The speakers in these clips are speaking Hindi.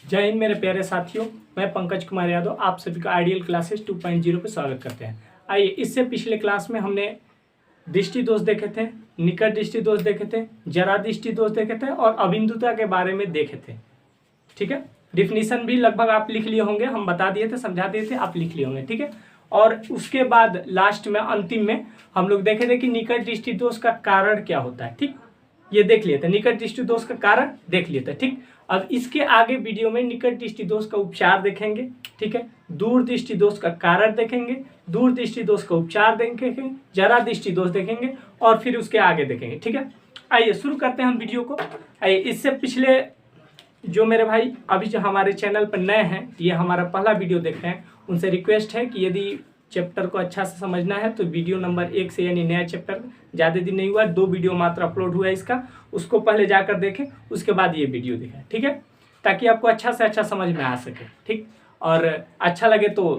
जय हिंद मेरे प्यारे साथियों, मैं पंकज कुमार यादव आप सभी का आइडियल क्लासेस 2.0 पे स्वागत करते हैं। आइए, इससे पिछले क्लास में हमने दृष्टि दोष देखे थे, निकट दृष्टि दोष देखे थे, जरा दृष्टि दोष देखे थे और अबिंदुता के बारे में देखे थे। ठीक है, डिफिनीशन भी लगभग आप लिख लिए होंगे, हम बता दिए थे, समझा दिए थे, आप लिख लिए होंगे। ठीक है, और उसके बाद लास्ट में अंतिम में हम लोग देखे थे कि निकट दृष्टि दोष का कारण क्या होता है। ठीक, ये देख लिए थे, निकट दृष्टि दोष का कारण देख लिए थे। ठीक, अब इसके आगे वीडियो में निकट दृष्टि दोष का उपचार देखेंगे। ठीक है, दूर दृष्टि दोष का कारण देखेंगे, दूर दृष्टि दोष का उपचार देखेंगे, जरा दृष्टि दोष देखेंगे और फिर उसके आगे देखेंगे। ठीक है, आइए शुरू करते हैं हम वीडियो को। आइए, इससे पिछले जो मेरे भाई अभी जो हमारे चैनल पर नए हैं, ये हमारा पहला वीडियो देख रहे हैं, उनसे रिक्वेस्ट है कि यदि चैप्टर को अच्छा से समझना है तो वीडियो नंबर 1 से, यानी नया चैप्टर, ज़्यादा दिन नहीं हुआ, 2 वीडियो मात्र अपलोड हुआ है इसका, उसको पहले जाकर देखें, उसके बाद ये वीडियो देखें। ठीक है, ताकि आपको अच्छा से अच्छा समझ में आ सके। ठीक, और अच्छा लगे तो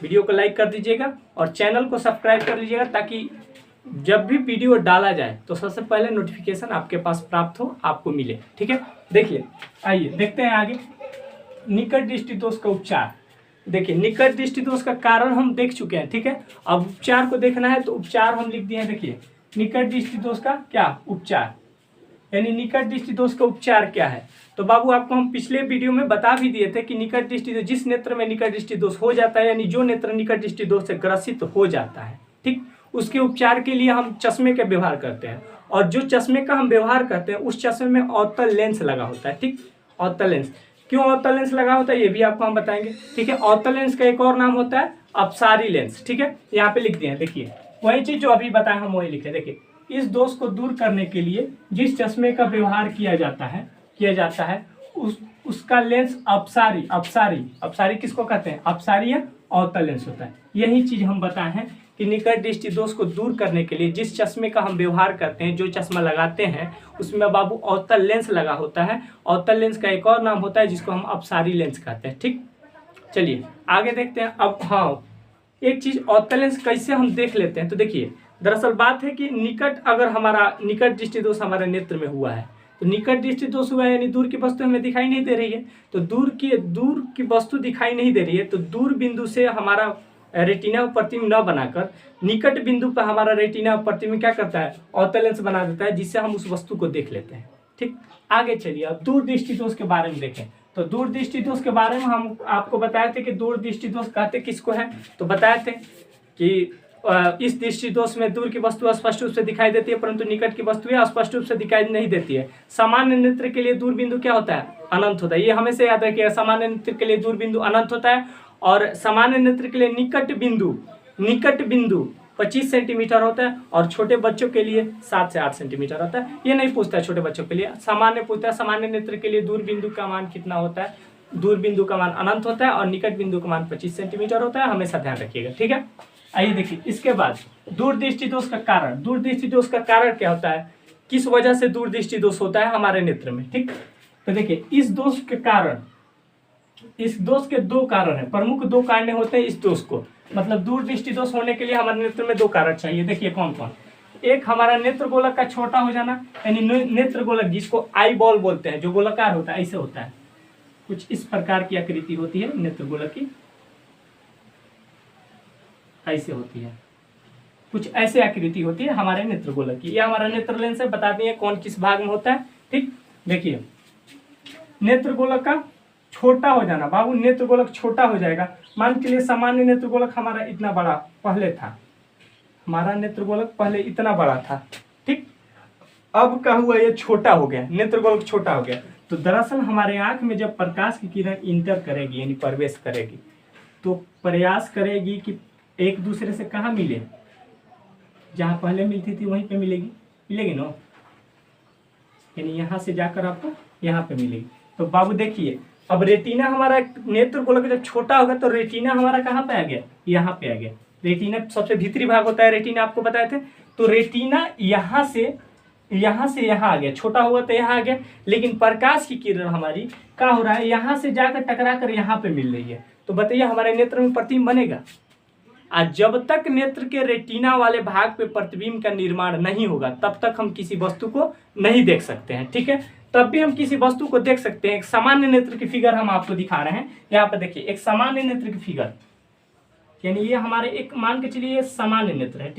वीडियो को लाइक कर दीजिएगा और चैनल को सब्सक्राइब कर लीजिएगा, ताकि जब भी वीडियो डाला जाए तो सबसे पहले नोटिफिकेशन आपके पास प्राप्त हो, आपको मिले। ठीक है, देखिए, आइए देखते हैं आगे निकट दृष्टि दोष का उपचार। देखिए, निकट दृष्टि दोष का कारण हम देख चुके हैं। ठीक है, अब उपचार को देखना है तो उपचार हम लिख दिए हैं। देखिए, निकट दृष्टि दोष का क्या उपचार, यानी निकट दृष्टि दोष का उपचार क्या है। तो बाबू, आपको हम पिछले वीडियो में बता भी दिए थे कि निकट दृष्टि दोष, जिस नेत्र में निकट दृष्टि दोष हो जाता है, यानी जो नेत्र निकट दृष्टि दोष से ग्रसित हो जाता है, ठीक, उसके उपचार के लिए हम चश्मे का व्यवहार करते हैं। और जो चश्मे का हम व्यवहार करते हैं उस चश्मे में अवतल लेंस लगा होता है। ठीक, अवतल लेंस, क्यों अवतल लेंस लगा होता है ये भी आपको हम बताएंगे। ठीक है, अवतल लेंस का एक और नाम होता है अपसारी लेंस। ठीक है, यहाँ पे लिख दिए हैं। देखिए, वही चीज जो अभी बताया हम वही लिखे। देखिए, इस दोष को दूर करने के लिए जिस चश्मे का व्यवहार किया जाता है उसका लेंस अपसारी किसको कहते हैं, अपसारी या अवतल लेंस होता है। यही चीज हम बताए हैं कि निकट दृष्टि दोष को दूर करने के लिए जिस चश्मे का हम व्यवहार करते हैं, जो चश्मा लगाते हैं, उसमें बाबू अवतल लेंस लगा होता है। अवतल लेंस का एक और नाम होता है जिसको हम अपसारी लेंस कहते हैं। ठीक, चलिए आगे देखते हैं। अब हाँ, एक चीज अवतल लेंस कैसे हम देख लेते हैं। तो देखिए, दरअसल बात है कि अगर हमारा निकट दृष्टि दोष हमारे नेत्र में हुआ है, तो निकट दृष्टि दोष हुआ है, यानी दूर की वस्तु हमें दिखाई नहीं दे रही है। तो दूर की वस्तु दिखाई नहीं दे रही है, तो दूर बिंदु से हमारा रेटिना प्रतिबिंब न बनाकर निकट बिंदु पर हमारा रेटिना प्रतिबिंब क्या करता है, अवतल लेंस बना देता है, जिससे हम उस वस्तु को देख लेते हैं। ठीक, आगे चलिए, अब दूर दृष्टि दोष के बारे में देखें। तो दूर दृष्टि दोष के बारे में हम आपको बताए थे कि दूर दृष्टि दोष कहते किसको है। तो बताए थे कि इस दृष्टि दोष में दूर की वस्तु स्पष्ट रूप से दिखाई देती है, परंतु निकट की वस्तुएं स्पष्ट रूप से दिखाई नहीं देती है। सामान्य नेत्र के लिए दूर बिंदु क्या होता है, अनंत होता है। ये हमेशा याद रखिएगा, सामान्य नेत्र के लिए दूर बिंदु अनंत होता है और सामान्य नेत्र के लिए निकट बिंदु 25 सेंटीमीटर होता है और छोटे बच्चों के लिए 7 से 8 सेंटीमीटर होता है। ये नहीं पूछता है छोटे बच्चों के लिए, सामान्य पूछता है। सामान्य नेत्र के लिए दूर बिंदु का मान कितना होता है, दूर बिंदु का मान अनंत होता है और निकट बिंदु का मान 25 सेंटीमीटर होता है, हमेशा ध्यान रखिएगा। ठीक है, आइए देखिए, इसके बाद दूर दृष्टि दोष का कारण। दूर दृष्टि दोष का कारण क्या होता है, किस वजह से दूर दृष्टि दोष होता है हमारे नेत्र में। ठीक, तो देखिए, इस दोष के 2 कारण है, प्रमुख 2 कारण होते हैं इस दोष को। मतलब दूर दृष्टि दोष होने के लिए हमारे नेत्र में 2 कारण चाहिए। देखिए कौन कौन। एक, हमारा नेत्र गोलक का छोटा हो जाना, यानी नेत्र गोलक जिसको आई बॉल बोलते हैं, जो गोलाकार होता है, ऐसे होता है, कुछ इस प्रकार की आकृति होती है नेत्र गोलक की, ऐसे होती है, कुछ ऐसे आकृति होती है हमारे नेत्र गोलक की। यह हमारा नेत्र लेंस है, बता दिए कौन किस भाग में होता है। ठीक, देखिए, नेत्र गोलक का छोटा हो जाना। बाबू, नेत्र गोलक छोटा हो जाएगा। मान के लिए सामान्य नेत्र गोलक हमारा इतना बड़ा पहले था, हमारा नेत्र गोलक पहले इतना बड़ा था। ठीक, अब क्या हुआ, ये छोटा हो गया, नेत्र गोलक छोटा हो गया। तो दरअसल हमारे आंख में जब प्रकाश की किरण इंटर करेगी, यानी प्रवेश करेगी, तो प्रयास करेगी कि एक दूसरे से कहाँ मिले, जहाँ पहले मिलती थी वहीं पे मिलेगी ना, यानी यहाँ से जाकर आपको यहाँ पे मिलेगी। तो बाबू देखिए, अब रेटिना हमारा नेत्र गोलक जब छोटा होगा तो रेटिना हमारा कहाँ पे आ गया, यहाँ पे आ गया। रेटिना सबसे भीतरी भाग होता है, रेटिना आपको बताए थे। तो रेटिना यहाँ से यहाँ आ गया, छोटा हुआ तो यहाँ आ गया, लेकिन प्रकाश की किरण हमारी क्या हो रहा है, यहाँ से जाकर टकरा कर यहाँ पे मिल रही है। तो बताइए हमारे नेत्र में प्रतिबिंब बनेगा। आज जब तक नेत्र के रेटिना वाले भाग पे प्रतिबिंब का निर्माण नहीं होगा, तब तक हम किसी वस्तु को नहीं देख सकते हैं। ठीक है, तब भी हम किसी वस्तु को देख सकते हैं। एक सामान्य नेत्र की फिगर हम आपको दिखा रहे हैं। यहाँ पर देखिए एक सामान्य नेत्र की फिगर, यानी ये हमारे एक मान के चलिए ये सामान्य नेत्र है।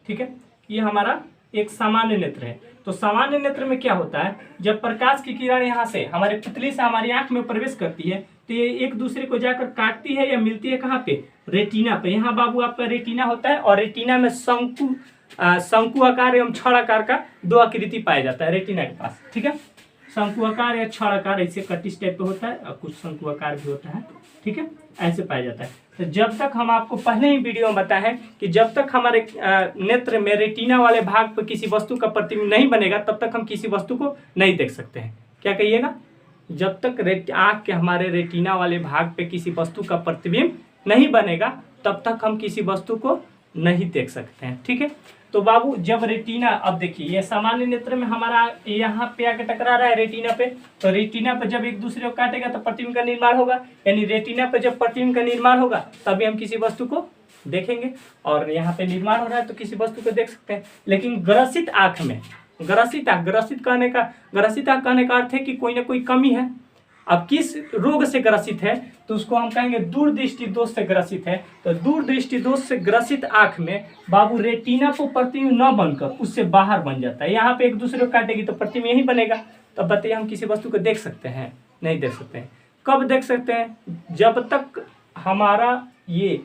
ठीक है, ये हमारा एक सामान्य नेत्र है। तो सामान्य नेत्र में क्या होता है, जब प्रकाश की किरण यहाँ से हमारे पुतली से हमारी आंख में प्रवेश करती है तो ये एक दूसरे को जाकर काटती है या मिलती है कहाँ पे, रेटिना पे। यहाँ बाबू आपका रेटिना होता है और रेटिना में शंकु आकार एवं छड़ आकार का दो आकृति पाया जाता है रेटिना के पास। ठीक है, शंकु आकार या छड़ आकार ऐसे कटिस टाइप पे होता है और कुछ शंकु आकार भी होता है। ठीक है, ऐसे पाया जाता है। तो जब तक हम आपको पहले ही वीडियो में बताया है कि जब तक हमारे नेत्र में रेटिना वाले भाग पर किसी वस्तु का प्रतिबिंब नहीं बनेगा तब तक हम किसी वस्तु को नहीं देख सकते हैं। क्या कहिएगा, जब तक आँख के हमारे रेटिना वाले भाग पे किसी वस्तु का प्रतिबिंब नहीं बनेगा तब तक हम किसी वस्तु को नहीं देख सकते हैं। ठीक है, तो बाबू जब रेटिना, अब देखिए ये सामान्य नेत्र में हमारा यहाँ पे आके टकरा रहा है रेटिना पे, तो रेटिना पे जब एक दूसरे को काटेगा तो प्रतिबिंब का निर्माण होगा, यानी रेटिना पे जब प्रतिबिंब का निर्माण होगा तभी हम किसी वस्तु को देखेंगे। और यहाँ पे निर्माण हो रहा है तो किसी वस्तु को देख सकते हैं। लेकिन ग्रसित आँख में, ग्रसित कहने का अर्थ है कि कोई ना कोई कमी है। अब किस रोग से ग्रसित है तो उसको हम कहेंगे दूरदृष्टि दोष से ग्रसित है। तो दूरदृष्टि दोष से ग्रसित आंख में बाबू रेटिना को प्रतिबिंब न बनकर उससे बाहर बन जाता है। यहाँ पे एक दूसरे को काटेगी तो प्रतिबिंब यही बनेगा। तो बताइए हम किसी वस्तु को देख सकते हैं, नहीं देख सकते हैं। कब देख सकते हैं, जब तक हमारा ये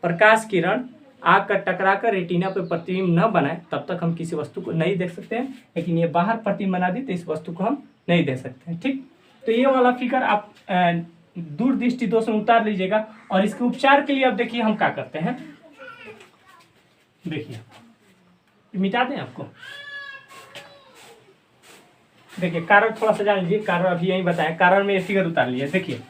प्रकाश किरण आग का टकरा कर रेटिना पे प्रतिबिंब न बनाए तब तक हम किसी वस्तु को नहीं देख सकते हैं। लेकिन ये बाहर प्रतिबिंब बना दी तो इस वस्तु को हम नहीं देख सकते हैं। ठीक, तो ये वाला फिगर आप दूरदृष्टि दोष में उतार लीजिएगा। और इसके उपचार के लिए अब देखिए हम क्या करते हैं, देखिए मिटा दें आपको। देखिए कारण थोड़ा सा जान लीजिए, कारण अभी यही बताया, कारण में ये फिगर उतार लिया। देखिए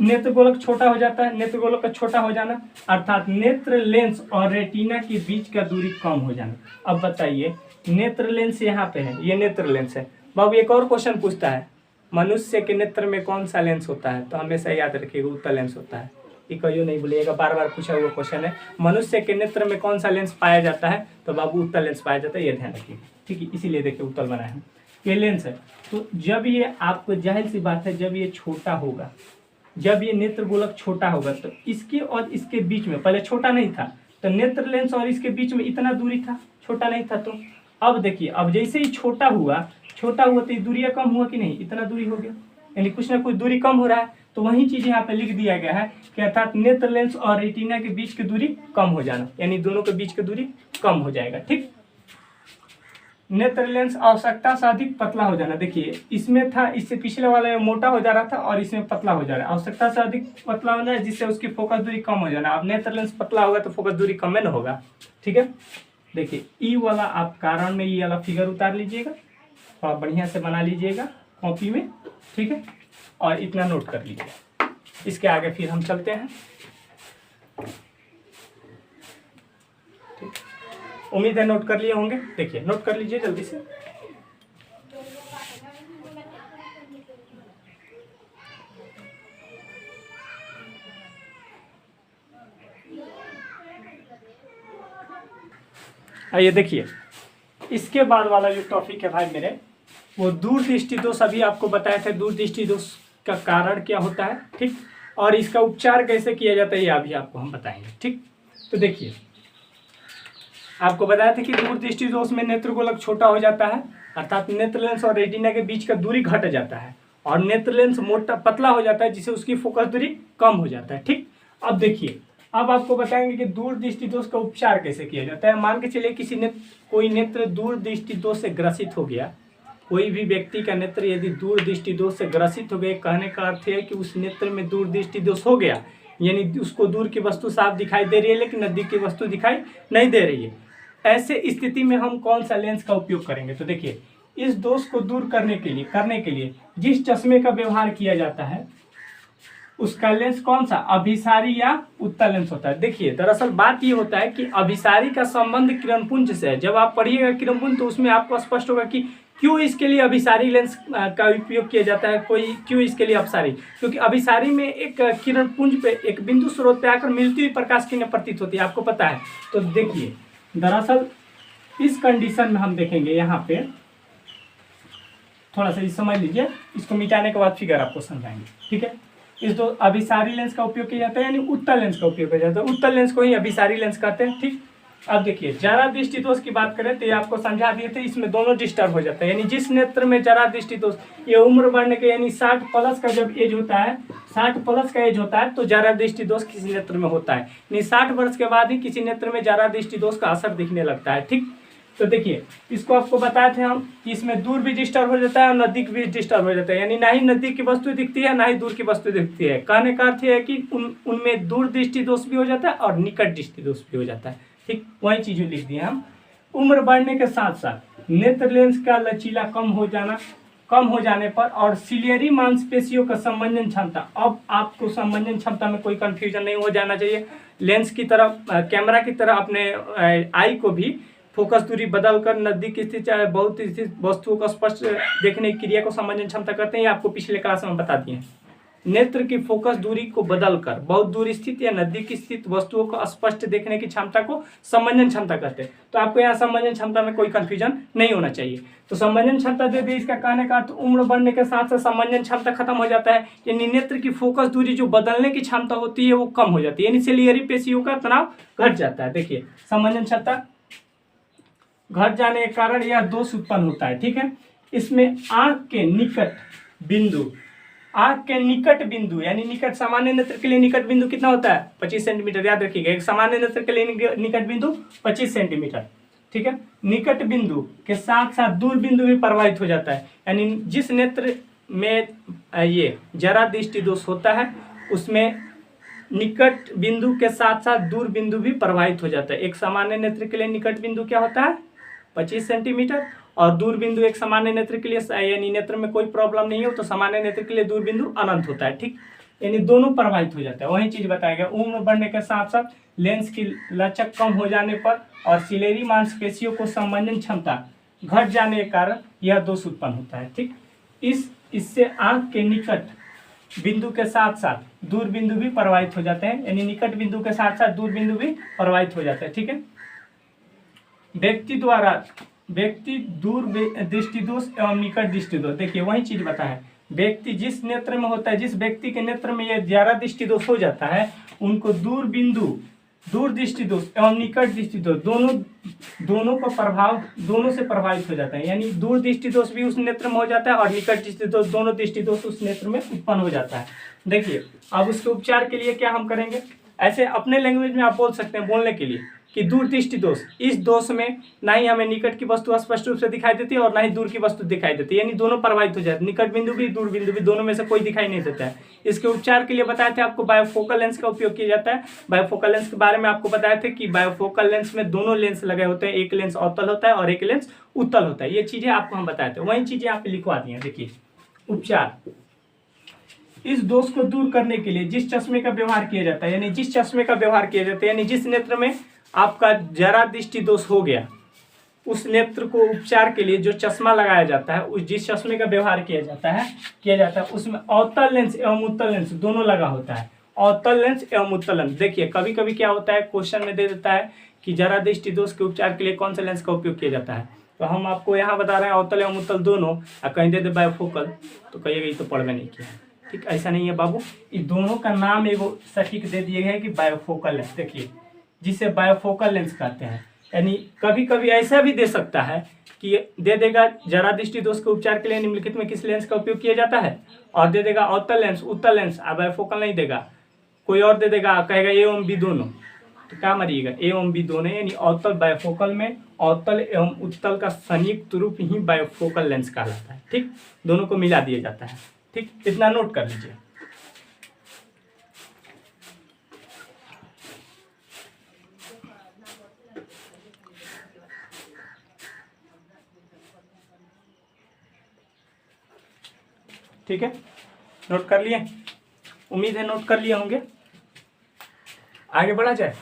नेत्र गोलक छोटा हो जाता है, नेत्र गोलक का छोटा हो जाना अर्थात नेत्र लेंस और रेटिना के बीच का दूरी कम हो जाना। अब बताइए नेत्र लेंस यहाँ पे है, ये नेत्र लेंस है। बाबू एक और क्वेश्चन पूछता है, मनुष्य के नेत्र में कौन सा लेंस होता है, तो हमेशा याद रखिएगा उत्तल लेंस होता है। ये कहियो नहीं बोलिएगा, बार बार पूछा हुआ क्वेश्चन है। मनुष्य के नेत्र में कौन सा लेंस पाया जाता है, तो बाबू उत्तल लेंस पाया जाता है, ये ध्यान रखिएगा। ठीक है, इसीलिए देखिए उत्तल बना है, ये लेंस है। तो जब ये आपको जाहिर सी बात है जब ये छोटा होगा, जब ये नेत्र गोलक छोटा होगा तो इसके और इसके बीच में, पहले छोटा नहीं था तो नेत्र लेंस और इसके बीच में इतना दूरी था, छोटा नहीं था। तो अब देखिए अब जैसे ही छोटा हुआ तो ये दूरियां कम हुआ कि नहीं, इतना दूरी हो गया, यानी कुछ ना कुछ दूरी कम हो रहा है। तो वही चीज यहाँ पे लिख दिया गया है कि अर्थात नेत्र लेंस और रेटिना के बीच की दूरी कम हो जाना, यानी दोनों के बीच की दूरी कम हो जाएगा। ठीक, नेत्र लेंस आवश्यकता से अधिक पतला हो जाना। देखिए इसमें था, इससे पिछले वाले में मोटा हो जा रहा था और इसमें पतला हो जा रहा है। आवश्यकता से अधिक पतला होना है जिससे उसकी फोकस दूरी कम हो जाना। अब नेत्र लेंस पतला होगा तो फोकस दूरी कम में न होगा। ठीक है, देखिए ई वाला आप कारण में ई वाला फिगर उतार लीजिएगा, थोड़ा बढ़िया से बना लीजिएगा कॉपी में। ठीक है, और इतना नोट कर लीजिए। इसके आगे फिर हम चलते हैं। ठीक, उम्मीद है नोट कर लिए होंगे। देखिए नोट कर लीजिए जल्दी से। आइए देखिए इसके बाद वाला जो टॉपिक है भाई मेरे, वो दूरदृष्टि दोष। अभी आपको बताया था दूरदृष्टि दोष का कारण क्या होता है। ठीक, और इसका उपचार कैसे किया जाता है ये अभी आपको हम बताएंगे। ठीक, तो देखिए आपको बताया था कि दूरदृष्टि दोष में नेत्र गोलक छोटा हो जाता है अर्थात नेत्र लेंस और रेटिना के बीच का दूरी घट जाता है और नेत्र लेंस मोटा पतला हो जाता है जिससे उसकी फोकस दूरी कम हो जाता है। ठीक, अब देखिए अब आपको बताएंगे कि दूरदृष्टि दोष का उपचार कैसे किया जाता है। मान के चलिए कोई नेत्र दूरदृष्टि दोष से ग्रसित हो गया, कोई भी व्यक्ति का नेत्र यदि दूरदृष्टि दोष से ग्रसित हो गए, कहने का अर्थ है कि उस नेत्र में दूरदृष्टि दोष हो गया, यानी उसको दूर की वस्तु साफ दिखाई दे रही है लेकिन नजदीक की वस्तु दिखाई नहीं दे रही है। ऐसे स्थिति में हम कौन सा लेंस का उपयोग करेंगे, तो देखिए इस दोष को दूर करने के लिए जिस चश्मे का व्यवहार किया जाता है उसका लेंस कौन सा, अभिसारी या उत्तल लेंस होता है। देखिए दरअसल बात ये होता है कि अभिसारी का संबंध किरणपुंज से है। जब आप पढ़िएगा किरणपुंज तो उसमें आपको स्पष्ट होगा कि क्यों इसके लिए अभिसारी लेंस का उपयोग किया जाता है, क्यों इसके लिए अपसारी, क्योंकि अभिसारी में एक किरणपुंज पे एक बिंदु स्रोत पे आकर मिलती हुई प्रकाश किरणें प्रतीत होती है, आपको पता है। तो देखिए दरअसल इस कंडीशन में हम देखेंगे यहाँ पे, थोड़ा सा समझ लीजिए, इसको मिटाने के बाद फिगर आपको समझाएंगे, ठीक है। इस दो अभिसारी लेंस का उपयोग किया जाता है, यानी उत्तल लेंस का उपयोग किया जाता है। उत्तल लेंस को ही अभिसारी लेंस कहते हैं, ठीक। अब देखिए जरा दृष्टि दोष की बात करें तो ये आपको समझा दिए थे, इसमें दोनों डिस्टर्ब हो जाता है, यानी जिस नेत्र में जरा दृष्टि दोष, ये उम्र बढ़ने के यानी 60 प्लस का जब एज होता है, 60 प्लस का एज होता है तो जरा दृष्टि दोष किसी नेत्र में होता है, यानी 60 वर्ष के बाद ही किसी नेत्र में जरा दृष्टि दोष का असर दिखने लगता है, ठीक। तो देखिए इसको आपको बताए थे हम कि इसमें दूर भी डिस्टर्ब हो जाता है और नजदीक भी डिस्टर्ब हो जाता है, यानी ना ही नजदीक की वस्तु दिखती है ना ही दूर की वस्तु दिखती है। कहने का अर्थ है कि उनमें दूर दृष्टि दोष भी हो जाता है और निकट दृष्टि दोष भी हो जाता है, ठीक। वही चीजें लिख दी हम। उम्र बढ़ने के साथ साथ नेत्र लेंस का लचीला कम हो जाने पर और सिलियरी मांसपेशियों का संबंधन क्षमता, अब आपको संबंधन क्षमता में कोई कंफ्यूजन नहीं हो जाना चाहिए। लेंस की तरह, कैमरा की तरह अपने आई को भी फोकस दूरी बदलकर नजदीक स्थित चाहे बहुत स्थित वस्तुओं को स्पष्ट देखने की क्रिया को संबंधन क्षमता करते हैं। ये आपको पिछले क्लास में बता दिए हैं। नेत्र की फोकस दूरी को बदलकर बहुत दूर स्थित या नजदीक स्थित वस्तुओं को स्पष्ट देखने की क्षमता को संबंधन क्षमता कहते हैं। तो आपको यहाँ संबंधन क्षमता में कोई कंफ्यूजन नहीं होना चाहिए। तो संबंधन क्षमता दे दी, इसका कहने का तो उम्र बढ़ने के साथ साथ संबंधन क्षमता खत्म हो जाता है, यानी नेत्र की फोकस दूरी जो बदलने की क्षमता होती है वो कम हो जाती है, यानी सिलियरी पेशियों का तनाव घट जाता है। देखिए संबंधन क्षमता घट जाने के कारण यह दोष उत्पन्न होता है, ठीक है। इसमें आंख के निकट बिंदु यानी निकट, सामान्य नेत्र के लिए निकट बिंदु कितना होता है 25 सेंटीमीटर, याद रखिएगा। एक सामान्य नेत्र के लिए निकट बिंदु 25 सेंटीमीटर, ठीक है। निकट बिंदु के साथ साथ दूर बिंदु भी प्रभावित हो जाता है, यानी जिस नेत्र में ये जरा दृष्टि दोष होता है उसमें निकट बिंदु के साथ साथ दूर बिंदु भी प्रभावित हो जाता है। एक सामान्य नेत्र के लिए निकट बिंदु क्या होता है 25 सेंटीमीटर और दूर बिंदु एक सामान्य नेत्र के लिए, यानी नेत्र में कोई प्रॉब्लम नहीं हो तो सामान्य नेत्र के लिए दूर बिंदु अनंत होता है, ठीक। यानी दोनों प्रभावित हो जाता है। वही चीज बताया गया, उम्र बढ़ने के साथ साथ लेंस की लचक कम हो जाने पर और सिलेरी मांसपेशियों को संबंधन क्षमता घट जाने के कारण यह दोष उत्पन्न होता है, ठीक। इससे आंख के निकट बिंदु के साथ साथ दूर बिंदु भी प्रभावित हो जाते हैं, यानी निकट बिंदु के साथ साथ दूर बिंदु भी प्रभावित हो जाता है, ठीक है। व्यक्ति दूर दृष्टि दोष एवं निकट दृष्टि दोष, देखिए वही चीज बता है। व्यक्ति जिस नेत्र में होता है, जिस व्यक्ति के नेत्र में यह जरा दृष्टि दोष हो जाता है उनको दूर दृष्टि दोष एवं निकट दृष्टि दोष दोनों का प्रभाव दोनों से प्रभावित हो जाता है, यानी दूर दृष्टि दोष भी उस नेत्र में हो जाता है और निकट दृष्टि दोष, दोनों दृष्टि दोष उस नेत्र में उत्पन्न हो जाता है। देखिए अब उसके उपचार के लिए क्या हम करेंगे, ऐसे अपने लैंग्वेज में आप बोल सकते हैं बोलने के लिए कि दूर दृष्टि दोष, इस दोष में ना ही हमें निकट की वस्तु स्पष्ट रूप से दिखाई देती है और ना ही दूर की वस्तु दिखाई देती है, यानी दोनों प्रभावित हो जाते हैं, निकट बिंदु भी दूर बिंदु भी, दोनों में से कोई दिखाई नहीं देता है। इसके उपचार के लिए बताए थे आपको बायोफोकल लेंस का उपयोग किया जाता है। बायोफोकल लेंस के बारे में आपको बताए थे कि बायोफोकल लेंस में दोनों लेंस लगे होते हैं, एक लेंस अवतल होता है और एक लेंस उत्तल होता है। ये चीजें आपको हम बताए थे, वही चीजें आप लिखवा दी हैं। देखिए उपचार, इस दोष को दूर करने के लिए जिस चश्मे का व्यवहार किया जाता है, यानी जिस चश्मे का व्यवहार किया जाता है, यानी जिस नेत्र में आपका जरा दृष्टि दोष हो गया उस नेत्र को उपचार के लिए जो चश्मा लगाया जाता है, उस जिस चश्मे का व्यवहार किया जाता है उसमें अवतल लेंस एवं उत्तल लेंस दोनों लगा होता है। अवतल लेंस एवं उत्तल लेंस, देखिए कभी कभी क्या होता है क्वेश्चन में दे देता है कि जरा दृष्टि दोष के उपचार के लिए कौन सा लेंस का उपयोग किया जाता है, तो हम आपको यहाँ बता रहे हैं अवतल एवं उत्तल दोनों, और कहीं दे दे बायोफोकल तो कहिएगा ये तो पढ़ में नहीं किया, ठीक। ऐसा नहीं है बाबू, ये दोनों का नाम एगो सटीक दे दिए गए कि बायोफोकल लेंस, देखिए जिसे बायोफोकल लेंस कहते हैं। यानी कभी कभी ऐसा भी दे सकता है कि दे देगा जरा दृष्टि दोष के उपचार के लिए निम्नलिखित में किस लेंस का उपयोग किया जाता है, और दे देगा अवतल लेंस उत्तल लेंस, बायोफोकल नहीं देगा, कोई और दे देगा, कहेगा ए एवं बी दोनों, तो क्या मारिएगा ए एवं बी दोनों, यानी अवतल बायोफोकल में अवतल एवं उत्तल का संयुक्त रूप ही बायोफोकल लेंस कहलाता है, ठीक। दोनों को मिला दिया जाता है, ठीक। इतना नोट कर लीजिए। ठीक है, नोट कर लिए, उम्मीद है नोट कर लिए होंगे। आगे बढ़ा जाए,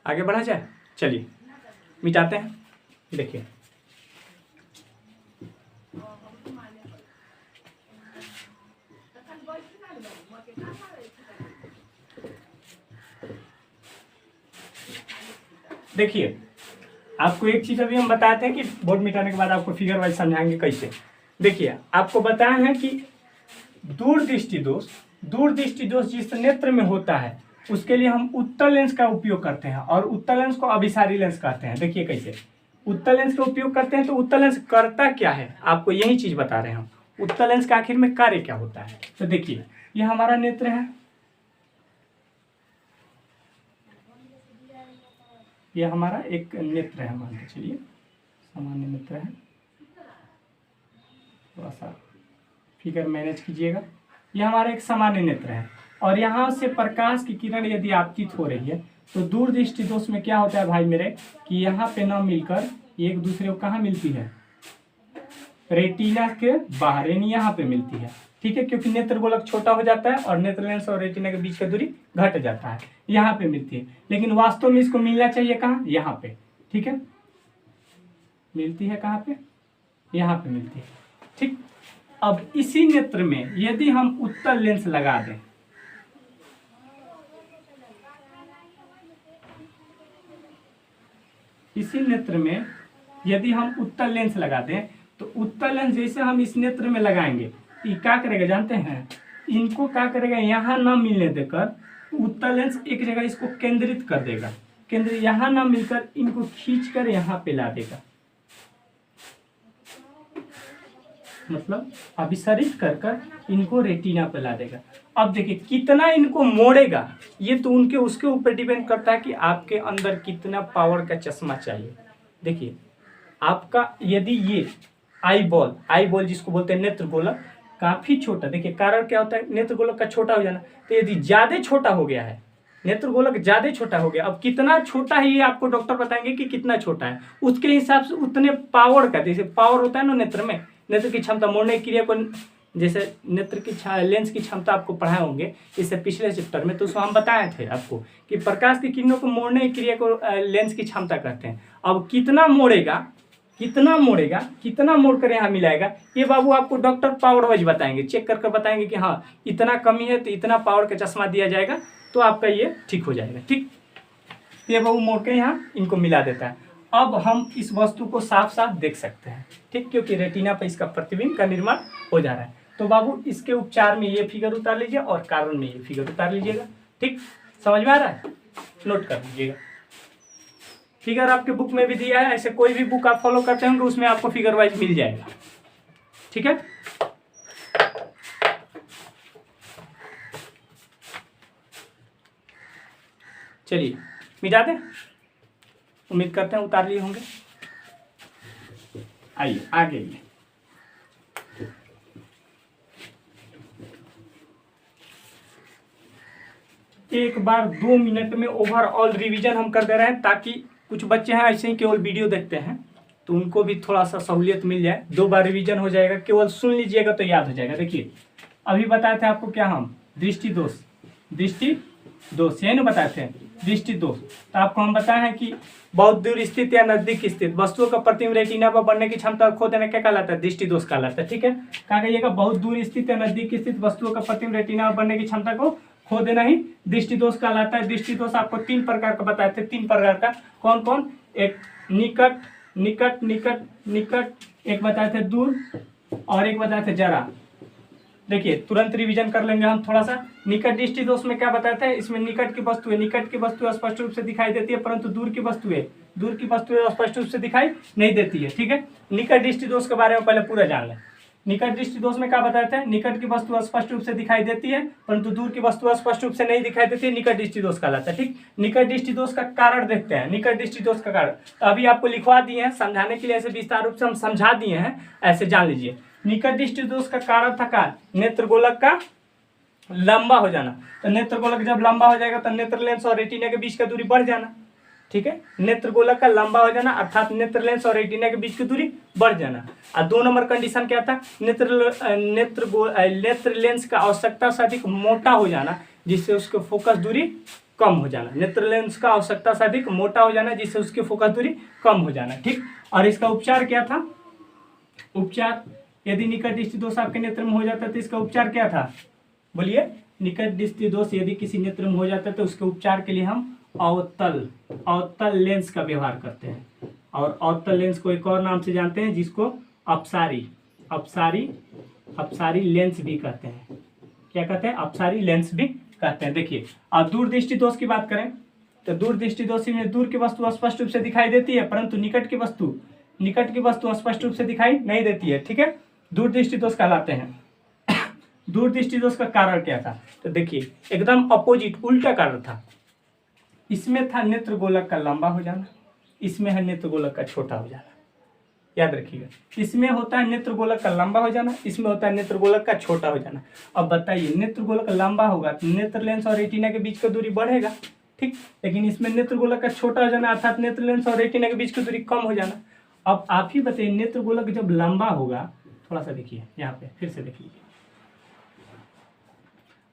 आगे बढ़ा जाए, चलिए मिटाते हैं। देखिए देखिए आपको एक चीज अभी हम बताए थे कि बोर्ड मिटाने के बाद आपको फिगर वाइज समझाएंगे कैसे। देखिए आपको बताया है कि दूरदृष्टि दोष जिस नेत्र में होता है उसके लिए हम उत्तल लेंस का उपयोग करते हैं और उत्तल लेंस को अभिसारी लेंस कहते हैं। देखिए कैसे उत्तल लेंस का उपयोग करते हैं, तो उत्तल लेंस करता क्या है आपको यही चीज बता रहे हैं हम। उत्तल लेंस का आखिर में कार्य क्या होता है, तो देखिए ये हमारा नेत्र है, ये हमारा एक नेत्र है, मान के चलिए सामान्य नेत्र है, थोड़ा सा फिगर मैनेज कीजिएगा। ये हमारा एक सामान्य नेत्र है और यहाँ से प्रकाश की किरण यदि आपतित हो रही है तो दूरदृष्टि दोष में क्या होता है भाई मेरे कि यहाँ पे न मिलकर एक दूसरे को कहाँ मिलती है, रेटिना के बाहर, यानी यहाँ पे मिलती है। ठीक है, क्योंकि नेत्र गोलक छोटा हो जाता है और नेत्र लेंस और रेटिना के बीच की दूरी घट जाता है, यहाँ पे मिलती है। लेकिन वास्तव में इसको मिलना चाहिए कहाँ, यहाँ पे। ठीक है, मिलती है कहाँ पे, यहाँ पे मिलती है। ठीक, अब इसी नेत्र में यदि हम उत्तल लेंस लगा दें, इसी नेत्र में यदि हम उत्तल लेंस लगा दें तो उत्तल लेंस जैसे हम इस नेत्र में लगाएंगे, ये क्या करेगा जानते हैं, इनको क्या करेगा, यहाँ ना मिलने देकर उत्तल लेंस एक जगह इसको केंद्रित कर देगा, केंद्र यहाँ ना मिलकर इनको खींचकर यहाँ पे ला देगा, मतलब अभिसारित कर इनको रेटिना पे ला देगा। अब देखिए कितना इनको मोड़ेगा, ये तो उनके उसके ऊपर डिपेंड करता है कि आपके अंदर कितना पावर का चश्मा चाहिए। देखिए आपका यदि ये आई बॉल जिसको बोलते हैं नेत्र गोलक काफी छोटा, देखिए कारण क्या होता है नेत्र गोलक का छोटा हो जाना, तो यदि ज्यादा छोटा हो गया है, नेत्र गोलक ज्यादा छोटा हो गया, अब कितना छोटा है ये आपको डॉक्टर बताएंगे कि कितना छोटा है, उसके हिसाब से उतने पावर का, जैसे पावर होता है ना नेत्र में, नेत्र की क्षमता मोड़ने की क्रिया को, जैसे नेत्र की लेंस की क्षमता आपको पढ़ाए होंगे इससे पिछले चैप्टर में, तो उसको हम बताए थे आपको कि प्रकाश की किरणों को मोड़ने की क्रिया को लेंस की क्षमता कहते हैं। अब कितना मोड़ेगा, कितना मोड़ कर यहाँ मिलाएगा, ये बाबू आपको डॉक्टर पावर वाइज बताएंगे, चेक करके बताएंगे कि हाँ इतना कमी है तो इतना पावर का चश्मा दिया जाएगा तो आपका ये ठीक हो जाएगा। ठीक, ये बाबू मोड़ के यहाँ इनको मिला देता है। अब हम इस वस्तु को साफ साफ देख सकते हैं, ठीक, क्योंकि रेटिना पर इसका प्रतिबिंब का निर्माण हो जा रहा है। तो बाबू इसके उपचार में ये फिगर उतार लीजिए और कारण में ये फिगर उतार लीजिएगा। ठीक, समझ में आ रहा है, नोट कर लीजिएगा। फिगर आपके बुक में भी दिया है, ऐसे कोई भी बुक आप फॉलो करते होंगे उसमें आपको फिगर वाइज मिल जाएगा। ठीक है, चलिए मिटा दें, उम्मीद करते हैं उतार लिए होंगे। आइए आगे, एक बार 2 मिनट में ओवरऑल रिवीजन हम कर दे रहे हैं, ताकि कुछ बच्चे हैं ऐसे ही केवल वीडियो देखते हैं तो उनको भी थोड़ा सा सहूलियत मिल जाए। 2 बार रिवीजन हो जाएगा, केवल सुन लीजिएगा तो याद हो जाएगा। देखिए अभी बताए थे आपको क्या, हम दृष्टि दोष यही ना बताए थे, दृष्टि दोष। तो आपको हम बताए हैं कि बहुत दूर स्थित या नजदीक स्थित वस्तुओं का प्रतिबिंब रेटिना पर बनने की क्षमता खो देना क्या कहलाता है, दृष्टि दोष कहलाता है। ठीक है, कहा कहिएगा बहुत दूर स्थित या नजदीक स्थित वस्तुओं का प्रतिबिंब रेटिना पर बनने की क्षमता को खो देना ही दृष्टि दोष कहलाता है। दृष्टि दोष आपको 3 प्रकार का बताए थे, 3 प्रकार का, कौन कौन, एक निकट निकट निकट निकट, एक बताए थे दूर और एक बताए थे जरा। देखिए तुरंत रिवीजन कर लेंगे हम थोड़ा सा। निकट दृष्टि दोष में क्या बताते हैं, इसमें निकट की वस्तु स्पष्ट रूप से दिखाई देती है, परंतु दूर की वस्तुएं स्पष्ट रूप से दिखाई नहीं देती है। ठीक है, निकट दृष्टि दोष के बारे में पहले पूरा जान लें। निकट दृष्टि दोष में क्या बताते हैं, निकट की वस्तु स्पष्ट रूप से दिखाई देती है परंतु दूर की वस्तु स्पष्ट रूप से नहीं दिखाई देती है, निकट दृष्टि दोष कहलाता है। ठीक, निकट दृष्टि दोष का कारण देखते हैं। निकट दृष्टि दोष का कारण तो अभी आपको लिखवा दिए हैं, समझाने के लिए ऐसे विस्तार रूप से हम समझा दिए हैं, ऐसे जान लीजिए। निकट दृष्टि दोष का कारण था क्या, नेत्र गोलक का लंबा हो जाना। तो नेत्र गोलक जब लंबा हो जाएगा तो नेत्र लेंस और रेटिना के बीच का दूरी बढ़ जाना। ठीक है, नेत्र गोलक का लंबा हो जाना अर्थात नेत्र लेंस और रेटिना के बीच की दूरी बढ़ जाना। और 2 नंबर कंडीशन क्या था, नेत्र लेंस का आवश्यकता से अधिक मोटा हो जाना जिससे उसके फोकस दूरी कम हो जाना। नेत्र लेंस का आवश्यकता से अधिक मोटा हो जाना जिससे उसकी फोकस दूरी कम हो जाना। ठीक, और इसका उपचार क्या था, उपचार यदि निकट दृष्टि दोष आपके नेत्र में हो जाता तो इसका उपचार क्या था, बोलिए। निकट दृष्टि दोष यदि किसी नेत्र में हो जाता है तो उसके उपचार के लिए हम अवतल लेंस का व्यवहार करते हैं। और अवतल लेंस को एक और नाम से जानते हैं जिसको अपसारी लेंस भी कहते हैं। क्या कहते हैं? अपसारी लेंस भी कहते हैं। देखिए अब दूरदृष्टि दोष की बात करें तो दूरदृष्टि दोष में दूर की वस्तु स्पष्ट रूप से दिखाई देती है, परंतु निकट की वस्तु स्पष्ट रूप से दिखाई नहीं देती है। ठीक है, दूरदृष्टि दोष कहलाते हैं। दूरदृष्टि दोष का कारण क्या था? तो देखिए एकदम अपोजिट, उल्टा कारण था। इसमें था नेत्र गोलक का लंबा हो जाना, इसमें है नेत्र गोलक का छोटा हो जाना। याद रखिएगा, इसमें होता है नेत्र गोलक का लंबा हो जाना, इसमें होता है नेत्र गोलक का छोटा हो जाना। अब बताइए, नेत्र गोलक लंबा होगा तो नेत्र लेंस और रेटिना के बीच का दूरी बढ़ेगा, ठीक, लेकिन इसमें नेत्र गोलक का छोटा हो जाना अर्थात नेत्र लेंस और रेटिना के बीच की दूरी कम हो जाना। अब आप ही बताइए, नेत्र गोलक जब लंबा होगा, थोड़ा सा देखिए यहाँ पे फिर से देख लीजिए।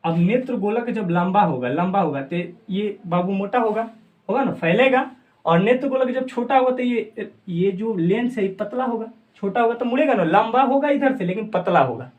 अब नेत्र गोलक जब लंबा होगा तो ये बाबू मोटा होगा ना, फैलेगा। और नेत्र गोलक जब छोटा होगा तो ये जो लेंस है पतला होगा, छोटा होगा तो मुड़ेगा ना, लंबा होगा इधर से लेकिन पतला होगा।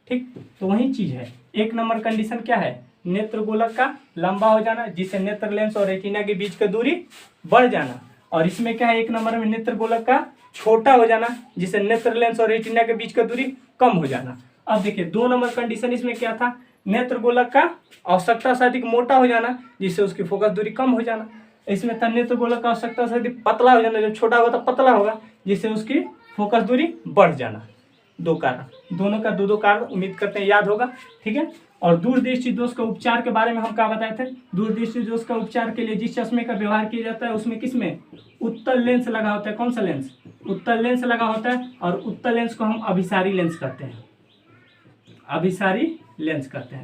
ठीक, तो वही चीज है। एक नंबर कंडीशन क्या है? नेत्र गोलक का लंबा हो जाना जिससे नेत्र लेंस और रेटिना के बीच का दूरी बढ़ जाना। और इसमें क्या है? एक नंबर में नेत्र गोलक का छोटा हो जाना जिससे नेत्र लेंस और रेटिना के बीच का दूरी कम हो जाना। अब देखिए 2 नंबर कंडीशन इसमें क्या था? नेत्र गोलक का आवश्यकता से अधिक मोटा हो जाना जिससे उसकी फोकस दूरी कम हो जाना। इसमें था नेत्र गोलक का आवश्यकता से अधिक पतला हो जाना, जब छोटा होगा तो पतला होगा जिससे उसकी फोकस दूरी बढ़ जाना। 2 कारण, दोनों का 2 कारण उम्मीद करते हैं याद होगा। ठीक है, और दूरदृष्टि दोष का उपचार के बारे में हम क्या बताए थे? दूरदृष्टि दोष का उपचार के लिए जिस चश्मे का व्यवहार किया जाता है उसमें किसमें उत्तल लेंस लगा होता है। कौन सा लेंस? उत्तल लेंस लगा होता है। और उत्तल लेंस को हम अभिसारी लेंस कहते हैं, अभिसारी लेंस कहते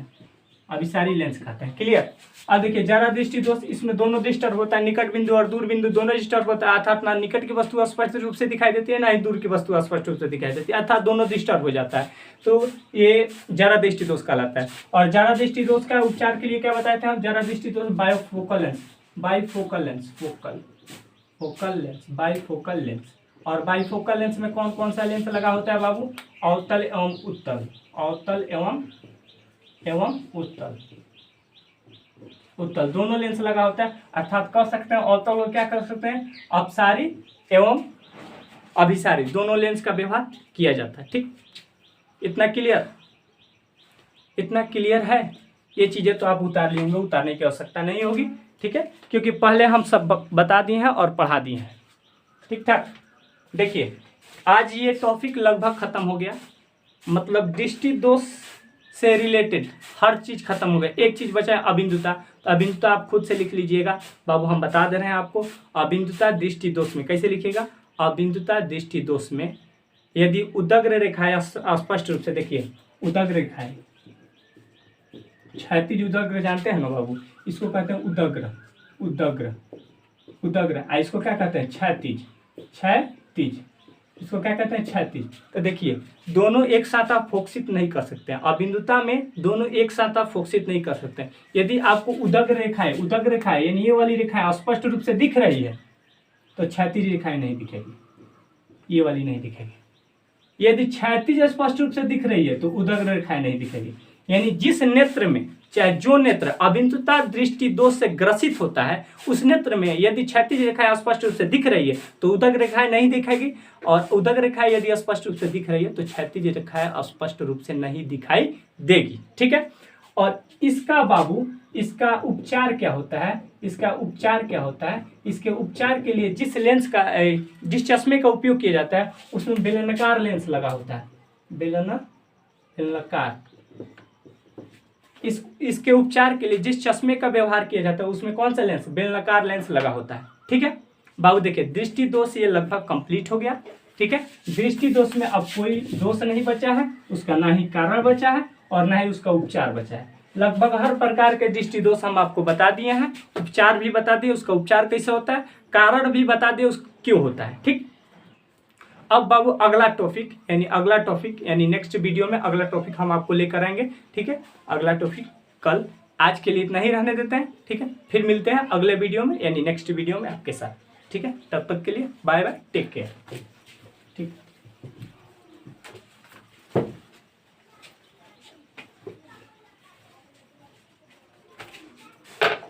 हैं। क्लियर? अब देखिए जरा दृष्टि दोष, इसमें दोनों डिस्टर्ब होता है, निकट बिंदु और दूर बिंदु दोनों डिस्टर्ब होता है, अर्थात ना निकट की वस्तु स्पष्ट रूप से दिखाई देती है ना ही दूर की वस्तु स्पष्ट रूप से दिखाई देती है, अर्थात दोनों डिस्टर्ब हो जाता है। तो ये जरा दृष्टि दोष कहलाता है। और जरा दृष्टि दोष का उपचार के लिए क्या बताए थे हम? जरा दृष्टि दोष बाइफोकल लेंस। और बाइफोकल लेंस में कौन कौन सा लेंस लगा होता है बाबू? अवतल एवं उत्तल दोनों लेंस लगा होता है, अर्थात कह सकते हैं अवतल को क्या कर सकते हैं? अपसारी एवं अभिसारी दोनों लेंस का व्यवहार किया जाता है। ठीक, इतना क्लियर है? ये चीजें तो आप उतार लेंगे, उतारने की आवश्यकता नहीं होगी। ठीक है, क्योंकि पहले हम सब बता दिए हैं और पढ़ा दिए हैं। ठीक ठाक। देखिए आज ये टॉपिक लगभग खत्म हो गया, मतलब दृष्टि दोष से रिलेटेड हर चीज खत्म हो गया। एक चीज बचा है अबिंदुता, तो अबिंदुता आप खुद से लिख लीजिएगा, बाबू हम बता दे रहे हैं आपको। अबिंदुता दृष्टि दोष में कैसे लिखिएगा? अबिंदुता दृष्टि दोष में यदि उदग्र रेखाएं स्पष्ट रूप से, देखिए उदग्र रेखाएं, क्षैतिज उदग्र जानते हैं ना बाबू, इसको कहते हैं उदग्र। इसको क्या कहते हैं? क्षैतिज। इसको क्या कहते हैं? क्षैतिज। तो देखिए दोनों एक साथ आप फोकसित नहीं कर सकते हैं, अबिंदुता में दोनों एक साथ आप फोकसित नहीं कर सकते हैं। यदि आपको उदग्र रेखाएं यानी ये वाली रेखाएं स्पष्ट रूप से दिख रही है तो क्षैतिज रेखाएं नहीं दिखेगी, ये वाली नहीं दिखेगी। यदि क्षैतिज स्पष्ट रूप से दिख रही है तो उदग्र रेखाएं नहीं दिखेगी। यानी जिस नेत्र में, चाहे जो नेत्र अबिंदुता दृष्टि दोष से ग्रसित होता है, उस नेत्र में यदि क्षैतिज रेखाएं स्पष्ट रूप से दिख रही है तो उदग्र रेखाएं नहीं दिखेगी, और उदग्र रेखाएं यदि स्पष्ट रूप से दिख रही है तो क्षैतिज रेखाएं स्पष्ट रूप से नहीं दिखाई देगी। ठीक है, और इसका बाबू इसका उपचार क्या होता है? इसके उपचार के लिए जिस चश्मे का उपयोग किया जाता है उसमें बेलनाकार लेंस लगा होता है, बेलनाकार। इसके उपचार के लिए जिस चश्मे का व्यवहार किया जाता है उसमें कौन सा लेंस? बेलनाकार लेंस लगा होता है। ठीक है बाबू, देखिए दृष्टि दोष ये लगभग कंप्लीट हो गया। ठीक है, दृष्टि दोष में अब कोई दोष नहीं बचा है, उसका ना ही कारण बचा है और ना ही उसका उपचार बचा है। लगभग हर प्रकार के दृष्टि दोष हम आपको बता दिए हैं, उपचार भी बता दिए, उसका उपचार कैसे होता है, कारण भी बता दिए क्यों होता है। ठीक, अब बाबू अगला टॉपिक यानी नेक्स्ट वीडियो में अगला टॉपिक हम आपको लेकर आएंगे। ठीक है, अगला टॉपिक कल। आज के लिए इतना ही रहने देते हैं। ठीक है, फिर मिलते हैं अगले वीडियो में यानी नेक्स्ट वीडियो में आपके साथ। ठीक है, तब तक के लिए बाय बाय, टेक केयर।